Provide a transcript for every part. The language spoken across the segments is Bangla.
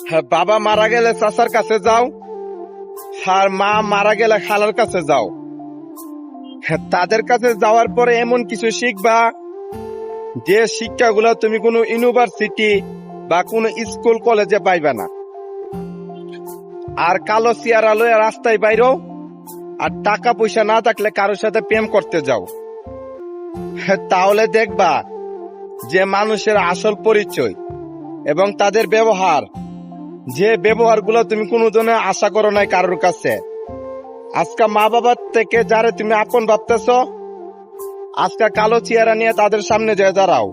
হ্যাঁ, বাবা মারা গেলে চাচার কাছে যাও, আর মা মারা গেলে খালার কাছে যাও। হ্যাঁ, তাদের কাছে যাওয়ার পরে এমন কিছু শিখবা যে শিক্ষাগুলো তুমি কোনো ইউনিভার্সিটি বা কোনো স্কুল কলেজে পাইবে না। আর কালো চেয়ার লয়ে রাস্তায় বাইরো, আর টাকা পয়সা না থাকলে কারোর সাথে প্রেম করতে যাও। হ্যাঁ, তাহলে দেখবা যে মানুষের আসল পরিচয় এবং তাদের ব্যবহার, যে ব্যবহারগুলো তুমি কোনোদিন আশা করো নাই কারোর কাছে। আজকে মা বাবার থেকে যারে তুমি আপন ভাবতেছ, আজকে কালো চেহারা নিয়ে তাদের সামনে যেয়ে দাঁড়াও।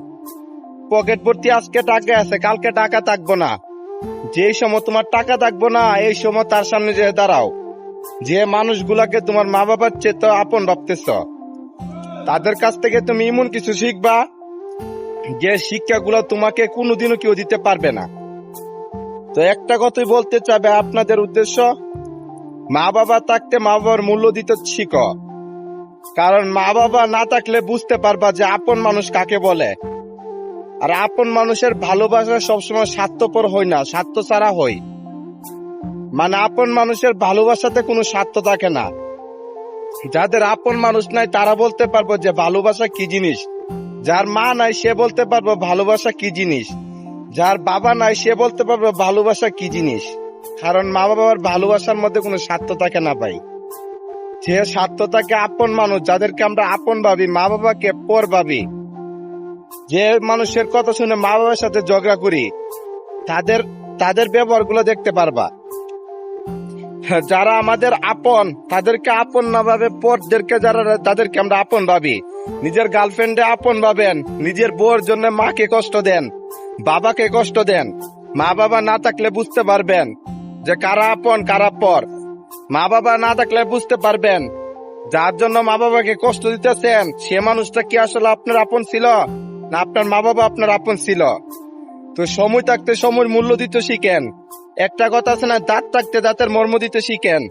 পকেট ভর্তি আজকে টাকা আছে, কালকে টাকা থাকবো না। যেই সময় তোমার টাকা থাকবো না, এই সময় তার সামনে যেয়ে দাঁড়াও। যে মানুষগুলাকে তোমার মা বাবার চেয়ে আপন ভাবতেছ, তাদের কাছ থেকে তুমি এমন কিছু শিখবা যে শিক্ষাগুলো তোমাকে কোনোদিনও কেউ দিতে পারবে না। তো একটা কথাই বলতে চাবে আপনাদের উদ্দেশ্য, মা বাবা থাকতে মা বাবার মূল্য দিতে শিখো। কারণ মা বাবা না থাকলে বুঝতে পারবা যে আপন মানুষ কাকে বলে। আর আপন মানুষের ভালোবাসা সবসময় স্বার্থপর হয় না, স্বার্থ ছাড়া হয়। মানে আপন মানুষের ভালোবাসাতে কোনো স্বার্থ থাকে না। যাদের আপন মানুষ নাই তারা বলতে পারবো যে ভালোবাসা কি জিনিস। যার মা নাই সে বলতে পারবো ভালোবাসা কি জিনিস। যার বাবা নাই সে বলতে পারবে ভালোবাসা কি জিনিস। কারণ মা বাবার ভালোবাসার মধ্যে কোনো স্বার্থ থাকে না ভাই। যে স্বার্থ থাকে আপন মানুষ, যাদেরকে আমরা আপন ভাবি, মা বাবাকে পর ভাবি, যে মানুষের কথা শুনে মা বাবার সাথে ঝগড়া করি, তাদের তাদের ব্যবহার গুলো দেখতে পারবা। যারা আমাদের আপন তাদেরকে আপন না ভাবে পরদেরকে, যারা তাদেরকে আমরা আপন ভাবি। নিজের গার্লফ্রেন্ডে আপন ভাবেন, নিজের বউর জন্য মাকে কষ্ট দেন, বাবাকে কষ্ট দেন। মা বাবা না থাকলে বুঝতে পারবেন যে কারা আপন কারা পর। মা বাবা না থাকলে বুঝতে পারবেন যার জন্য মা বাবাকে কষ্ট দিতেছেন সে মানুষটা কি আসলে আপনার আপন ছিল, না আপনার মা বাবা আপনার আপন ছিল। তো সময় থাকতে সময়ের মূল্য দিতে শিখেন। একটা কথা আছে না, দাঁত থাকতে দাঁতের মর্ম দিতে শিখেন।